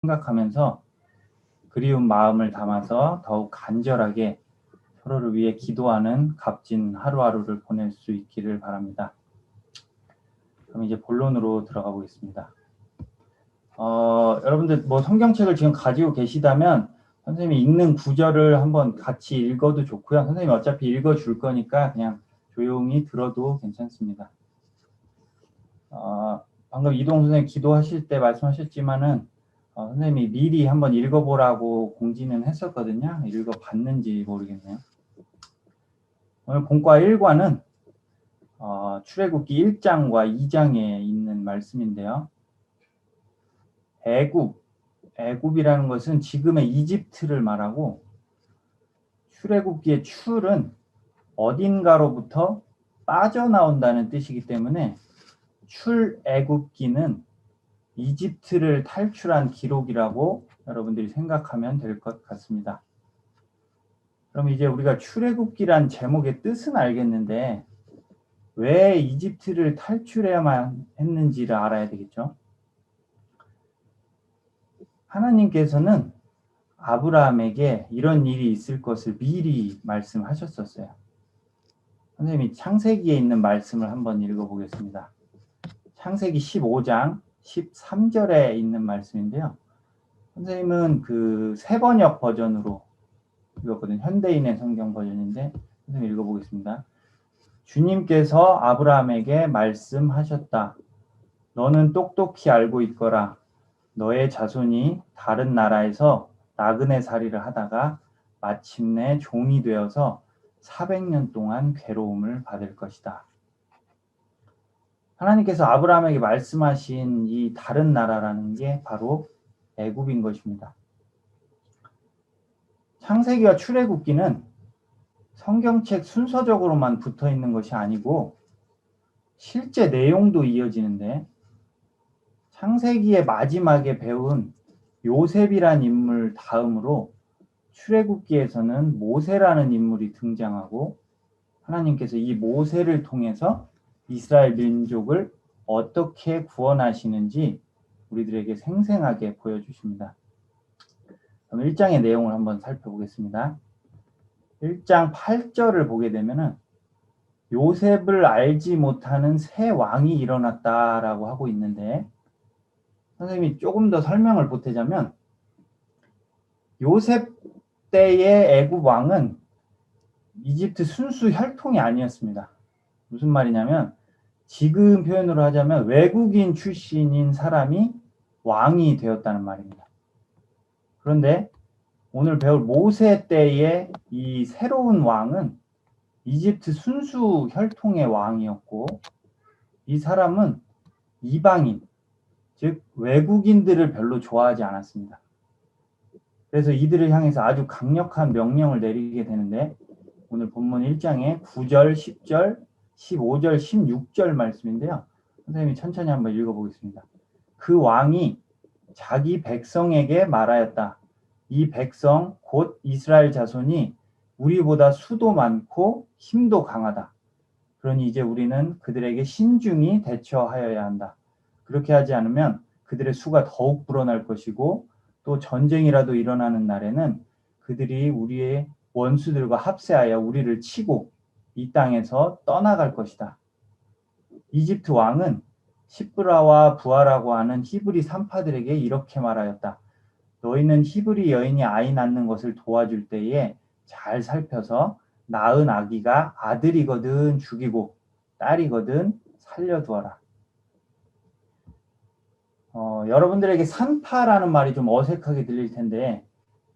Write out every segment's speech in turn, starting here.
생각하면서 그리운 마음을 담아서 더욱 간절하게 서로를 위해 기도하는 값진 하루하루를 보낼 수 있기를 바랍니다. 그럼 이제 본론으로 들어가 보겠습니다. 여러분들 뭐 성경책을 지금 가지고 계시다면 선생님이 읽는 구절을 한번 같이 읽어도 좋고요. 선생님이 어차피 읽어줄 거니까 그냥 조용히 들어도 괜찮습니다. 방금 이동 선생님 기도하실 때 말씀하셨지만은 선생님이 미리 한번 읽어보라고 공지는 했었거든요. 읽어봤는지 모르겠네요. 오늘 본과 1과는 출애굽기 1장과 2장에 있는 말씀인데요. 애굽이라는 것은 지금의 이집트를 말하고 출애굽기의 출은 어딘가로부터 빠져나온다는 뜻이기 때문에 출애굽기는 이집트를 탈출한 기록이라고 여러분들이 생각하면 될 것 같습니다. 그럼 이제 우리가 출애굽기란 제목의 뜻은 알겠는데 왜 이집트를 탈출해야만 했는지를 알아야 되겠죠. 하나님께서는 아브라함에게 이런 일이 있을 것을 미리 말씀하셨었어요. 선생님이 창세기에 있는 말씀을 한번 읽어보겠습니다. 창세기 15장 13절에 있는 말씀인데요. 선생님은 그 새번역 버전으로 읽었거든요. 현대인의 성경 버전인데 선생님 읽어보겠습니다. 주님께서 아브라함에게 말씀하셨다. 너는 똑똑히 알고 있거라. 너의 자손이 다른 나라에서 나그네 살이를 하다가 마침내 종이 되어서 400년 동안 괴로움을 받을 것이다. 하나님께서 아브라함에게 말씀하신 이 다른 나라라는 게 바로 애굽인 것입니다. 창세기와 출애굽기는 성경책 순서적으로만 붙어 있는 것이 아니고 실제 내용도 이어지는데 창세기의 마지막에 배운 요셉이란 인물 다음으로 출애굽기에서는 모세라는 인물이 등장하고 하나님께서 이 모세를 통해서 이스라엘 민족을 어떻게 구원하시는지 우리들에게 생생하게 보여주십니다. 그럼 1장의 내용을 한번 살펴보겠습니다. 1장 8절을 보게 되면은 요셉을 알지 못하는 새 왕이 일어났다라고 하고 있는데 선생님이 조금 더 설명을 보태자면 요셉 때의 애굽 왕은 이집트 순수 혈통이 아니었습니다. 무슨 말이냐면 지금 표현으로 하자면 외국인 출신인 사람이 왕이 되었다는 말입니다. 그런데 오늘 배울 모세 때의 이 새로운 왕은 이집트 순수 혈통의 왕이었고 이 사람은 이방인, 즉 외국인들을 별로 좋아하지 않았습니다. 그래서 이들을 향해서 아주 강력한 명령을 내리게 되는데 오늘 본문 1장의 9절, 10절, 15절, 16절 말씀인데요. 선생님이 천천히 한번 읽어보겠습니다. 그 왕이 자기 백성에게 말하였다. 이 백성 곧 이스라엘 자손이 우리보다 수도 많고 힘도 강하다. 그러니 이제 우리는 그들에게 신중히 대처하여야 한다. 그렇게 하지 않으면 그들의 수가 더욱 불어날 것이고 또 전쟁이라도 일어나는 날에는 그들이 우리의 원수들과 합세하여 우리를 치고 이 땅에서 떠나갈 것이다. 이집트 왕은 시브라와 부하라고 하는 히브리 산파들에게 이렇게 말하였다. 너희는 히브리 여인이 아이 낳는 것을 도와줄 때에 잘 살펴서 낳은 아기가 아들이거든 죽이고 딸이거든 살려두어라. 여러분들에게 산파라는 말이 좀 어색하게 들릴 텐데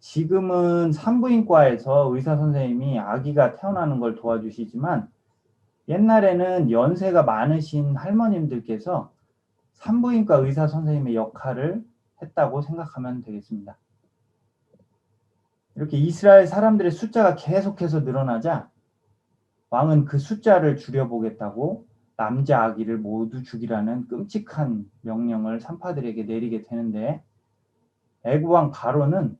지금은 산부인과에서 의사 선생님이 아기가 태어나는 걸 도와주시지만 옛날에는 연세가 많으신 할머님들께서 산부인과 의사 선생님의 역할을 했다고 생각하면 되겠습니다. 이렇게 이스라엘 사람들의 숫자가 계속해서 늘어나자 왕은 그 숫자를 줄여보겠다고 남자 아기를 모두 죽이라는 끔찍한 명령을 산파들에게 내리게 되는데 애굽 왕 바로는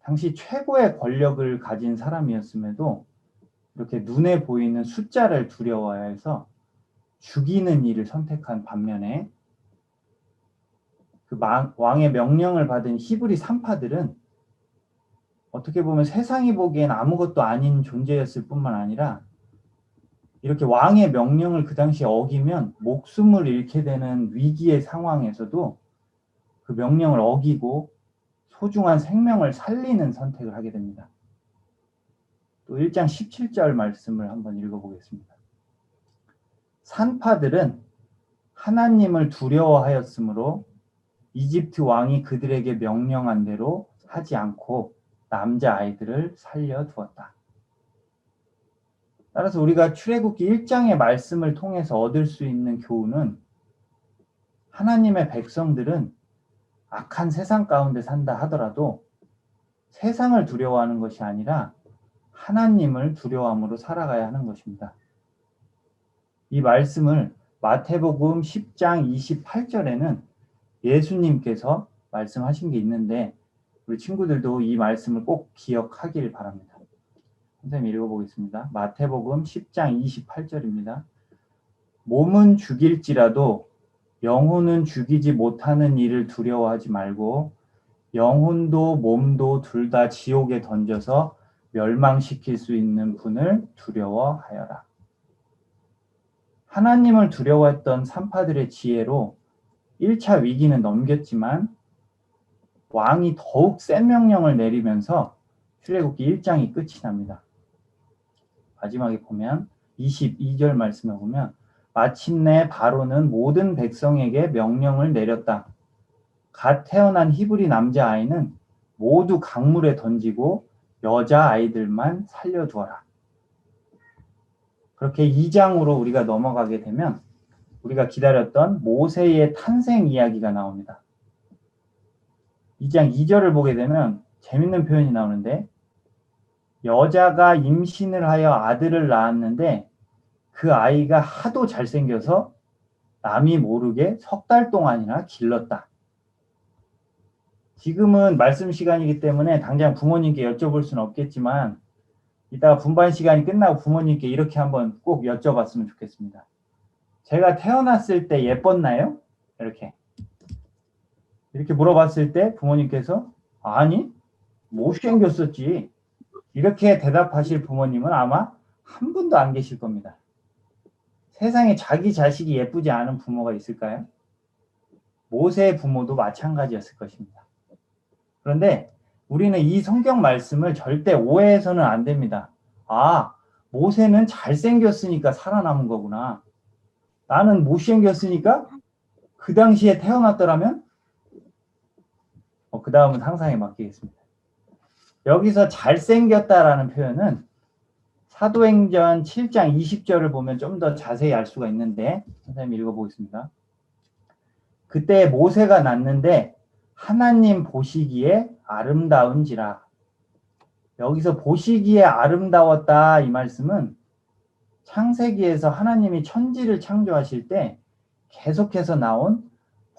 당시 최고의 권력을 가진 사람이었음에도 이렇게 눈에 보이는 숫자를 두려워해서 죽이는 일을 선택한 반면에 그 왕의 명령을 받은 히브리 산파들은 어떻게 보면 세상이 보기엔 아무것도 아닌 존재였을 뿐만 아니라 이렇게 왕의 명령을 그 당시에 어기면 목숨을 잃게 되는 위기의 상황에서도 그 명령을 어기고 소중한 생명을 살리는 선택을 하게 됩니다. 또 1장 17절 말씀을 한번 읽어보겠습니다. 산파들은 하나님을 두려워하였으므로 이집트 왕이 그들에게 명령한 대로 하지 않고 남자아이들을 살려두었다. 따라서 우리가 출애굽기 1장의 말씀을 통해서 얻을 수 있는 교훈은 하나님의 백성들은 악한 세상 가운데 산다 하더라도 세상을 두려워하는 것이 아니라 하나님을 두려워함으로 살아가야 하는 것입니다. 이 말씀을 마태복음 10장 28절에는 예수님께서 말씀하신 게 있는데 우리 친구들도 이 말씀을 꼭 기억하길 바랍니다. 선생님 읽어보겠습니다. 마태복음 10장 28절입니다. 몸은 죽일지라도 영혼은 죽이지 못하는 일을 두려워하지 말고 영혼도 몸도 둘 다 지옥에 던져서 멸망시킬 수 있는 분을 두려워하여라. 하나님을 두려워했던 산파들의 지혜로 1차 위기는 넘겼지만 왕이 더욱 센 명령을 내리면서 출애굽기 1장이 끝이 납니다. 마지막에 보면 22절 말씀에 보면 마침내 바로는 모든 백성에게 명령을 내렸다. 갓 태어난 히브리 남자아이는 모두 강물에 던지고 여자아이들만 살려두어라. 그렇게 2장으로 우리가 넘어가게 되면 우리가 기다렸던 모세의 탄생 이야기가 나옵니다. 2장 2절을 보게 되면 재밌는 표현이 나오는데 여자가 임신을 하여 아들을 낳았는데 그 아이가 하도 잘생겨서 남이 모르게 3달 동안이나 길렀다. 지금은 말씀 시간이기 때문에 당장 부모님께 여쭤볼 수는 없겠지만 이따가 분반 시간이 끝나고 부모님께 이렇게 한번 꼭 여쭤봤으면 좋겠습니다. 제가 태어났을 때 예뻤나요? 이렇게 물어봤을 때 부모님께서 아니 못생겼었지 이렇게 대답하실 부모님은 아마 한 분도 안 계실 겁니다. 세상에 자기 자식이 예쁘지 않은 부모가 있을까요? 모세의 부모도 마찬가지였을 것입니다. 그런데 우리는 이 성경 말씀을 절대 오해해서는 안 됩니다. 아, 모세는 잘생겼으니까 살아남은 거구나. 나는 못생겼으니까 그 당시에 태어났더라면 그 다음은 상상에 맡기겠습니다. 여기서 잘생겼다라는 표현은 사도행전 7장 20절을 보면 좀 더 자세히 알 수가 있는데 선생님 읽어보겠습니다. 그때 모세가 낳는데 하나님 보시기에 아름다운지라. 여기서 보시기에 아름다웠다 이 말씀은 창세기에서 하나님이 천지를 창조하실 때 계속해서 나온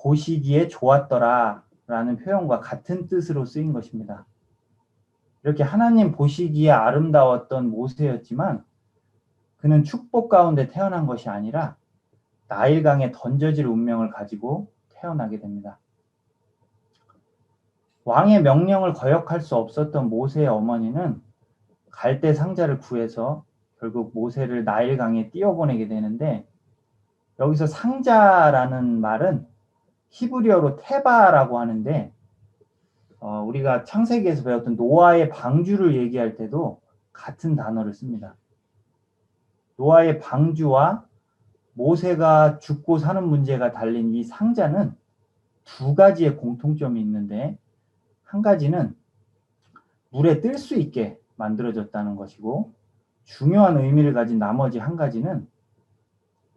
보시기에 좋았더라 라는 표현과 같은 뜻으로 쓰인 것입니다. 이렇게 하나님 보시기에 아름다웠던 모세였지만 그는 축복 가운데 태어난 것이 아니라 나일강에 던져질 운명을 가지고 태어나게 됩니다. 왕의 명령을 거역할 수 없었던 모세의 어머니는 갈대 상자를 구해서 결국 모세를 나일강에 띄워보내게 되는데 여기서 상자라는 말은 히브리어로 테바라고 하는데 우리가 창세기에서 배웠던 노아의 방주를 얘기할 때도 같은 단어를 씁니다. 노아의 방주와 모세가 죽고 사는 문제가 달린 이 상자는 두 가지의 공통점이 있는데 한 가지는 물에 뜰 수 있게 만들어졌다는 것이고 중요한 의미를 가진 나머지 한 가지는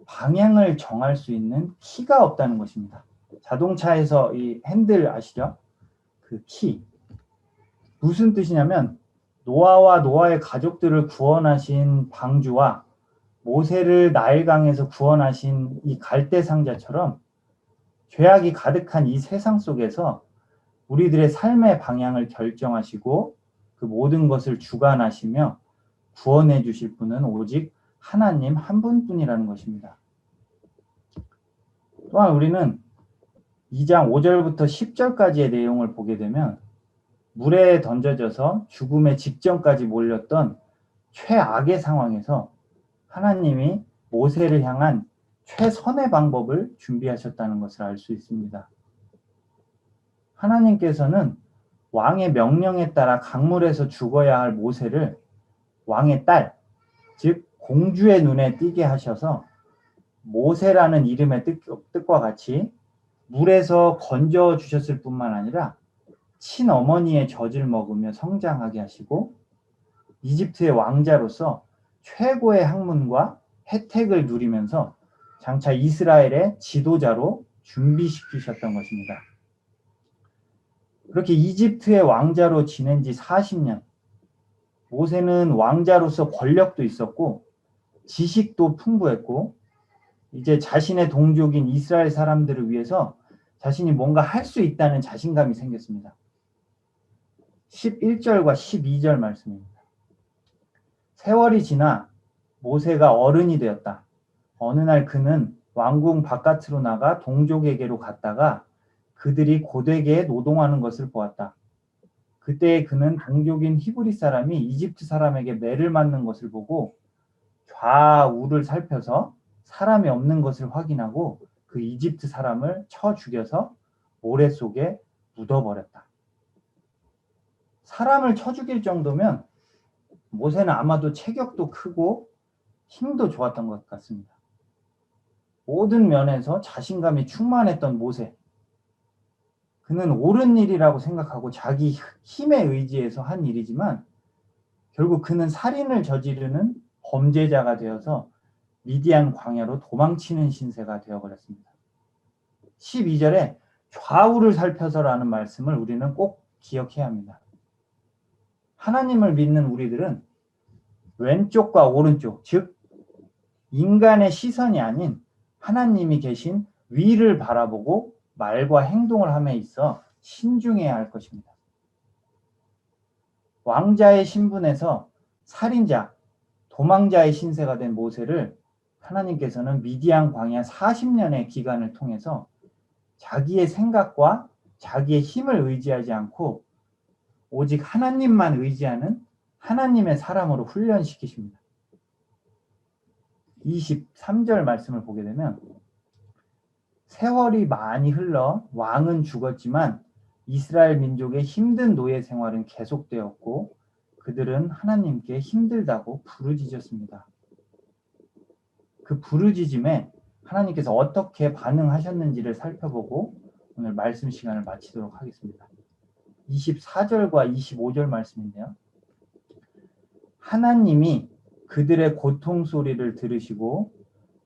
방향을 정할 수 있는 키가 없다는 것입니다. 자동차에서 이 핸들 아시죠? 그 키. 무슨 뜻이냐면 노아와 노아의 가족들을 구원하신 방주와 모세를 나일강에서 구원하신 이 갈대 상자처럼 죄악이 가득한 이 세상 속에서 우리들의 삶의 방향을 결정하시고 그 모든 것을 주관하시며 구원해 주실 분은 오직 하나님 한 분뿐이라는 것입니다. 또한 우리는 2장 5절부터 10절까지의 내용을 보게 되면 물에 던져져서 죽음의 직전까지 몰렸던 최악의 상황에서 하나님이 모세를 향한 최선의 방법을 준비하셨다는 것을 알 수 있습니다. 하나님께서는 왕의 명령에 따라 강물에서 죽어야 할 모세를 왕의 딸, 즉 공주의 눈에 띄게 하셔서 모세라는 이름의 뜻과 같이 물에서 건져 주셨을 뿐만 아니라 친어머니의 젖을 먹으며 성장하게 하시고 이집트의 왕자로서 최고의 학문과 혜택을 누리면서 장차 이스라엘의 지도자로 준비시키셨던 것입니다. 그렇게 이집트의 왕자로 지낸 지 40년, 모세는 왕자로서 권력도 있었고 지식도 풍부했고 이제 자신의 동족인 이스라엘 사람들을 위해서 자신이 뭔가 할 수 있다는 자신감이 생겼습니다. 11절과 12절 말씀입니다. 세월이 지나 모세가 어른이 되었다. 어느 날 그는 왕궁 바깥으로 나가 동족에게로 갔다가 그들이 고되게 노동하는 것을 보았다. 그때 그는 동족인 히브리 사람이 이집트 사람에게 매를 맞는 것을 보고 좌우를 살펴서 사람이 없는 것을 확인하고 그 이집트 사람을 쳐 죽여서 모래 속에 묻어버렸다. 사람을 쳐 죽일 정도면 모세는 아마도 체격도 크고 힘도 좋았던 것 같습니다. 모든 면에서 자신감이 충만했던 모세. 그는 옳은 일이라고 생각하고 자기 힘에 의지해서 한 일이지만 결국 그는 살인을 저지르는 범죄자가 되어서 미디안 광야로 도망치는 신세가 되어버렸습니다. 12절에 좌우를 살펴서라는 말씀을 우리는 꼭 기억해야 합니다. 하나님을 믿는 우리들은 왼쪽과 오른쪽, 즉 인간의 시선이 아닌 하나님이 계신 위를 바라보고 말과 행동을 함에 있어 신중해야 할 것입니다. 왕자의 신분에서 살인자, 도망자의 신세가 된 모세를 하나님께서는 미디안 광야 40년의 기간을 통해서 자기의 생각과 자기의 힘을 의지하지 않고 오직 하나님만 의지하는 하나님의 사람으로 훈련시키십니다. 23절 말씀을 보게 되면 세월이 많이 흘러 왕은 죽었지만 이스라엘 민족의 힘든 노예 생활은 계속되었고 그들은 하나님께 힘들다고 부르짖었습니다. 그 부르짖음에 하나님께서 어떻게 반응하셨는지를 살펴보고 오늘 말씀 시간을 마치도록 하겠습니다. 24절과 25절 말씀인데요. 하나님이 그들의 고통 소리를 들으시고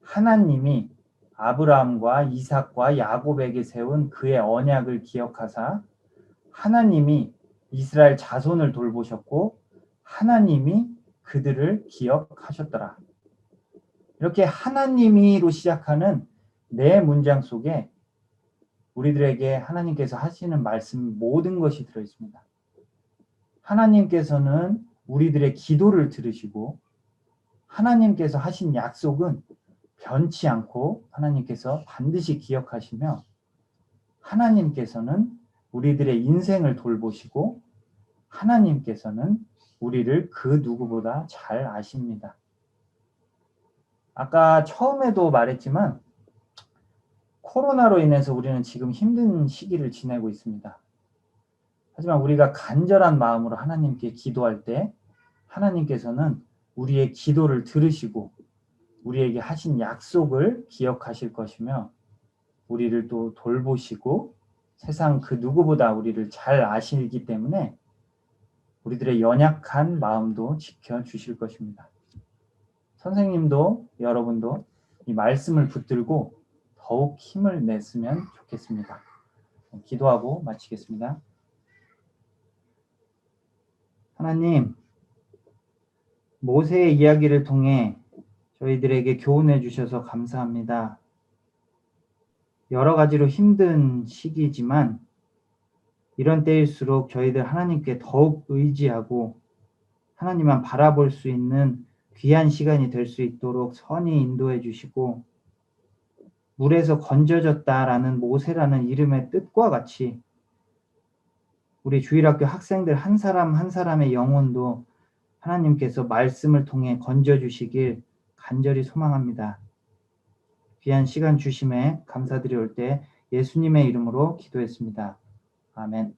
하나님이 아브라함과 이삭과 야곱에게 세운 그의 언약을 기억하사 하나님이 이스라엘 자손을 돌보셨고 하나님이 그들을 기억하셨더라. 이렇게 하나님이로 시작하는 네 문장 속에 우리들에게 하나님께서 하시는 말씀 모든 것이 들어있습니다. 하나님께서는 우리들의 기도를 들으시고 하나님께서 하신 약속은 변치 않고 하나님께서 반드시 기억하시며 하나님께서는 우리들의 인생을 돌보시고 하나님께서는 우리를 그 누구보다 잘 아십니다. 아까 처음에도 말했지만 코로나로 인해서 우리는 지금 힘든 시기를 지내고 있습니다. 하지만 우리가 간절한 마음으로 하나님께 기도할 때 하나님께서는 우리의 기도를 들으시고 우리에게 하신 약속을 기억하실 것이며 우리를 또 돌보시고 세상 그 누구보다 우리를 잘 아시기 때문에 우리들의 연약한 마음도 지켜주실 것입니다. 선생님도 여러분도 이 말씀을 붙들고 더욱 힘을 냈으면 좋겠습니다. 기도하고 마치겠습니다. 하나님, 모세의 이야기를 통해 저희들에게 교훈해 주셔서 감사합니다. 여러 가지로 힘든 시기지만 이런 때일수록 저희들 하나님께 더욱 의지하고 하나님만 바라볼 수 있는 귀한 시간이 될 수 있도록 선히 인도해 주시고 물에서 건져졌다라는 모세라는 이름의 뜻과 같이 우리 주일학교 학생들 한 사람 한 사람의 영혼도 하나님께서 말씀을 통해 건져주시길 간절히 소망합니다. 귀한 시간 주심에 감사드리올 때 예수님의 이름으로 기도했습니다. 아멘.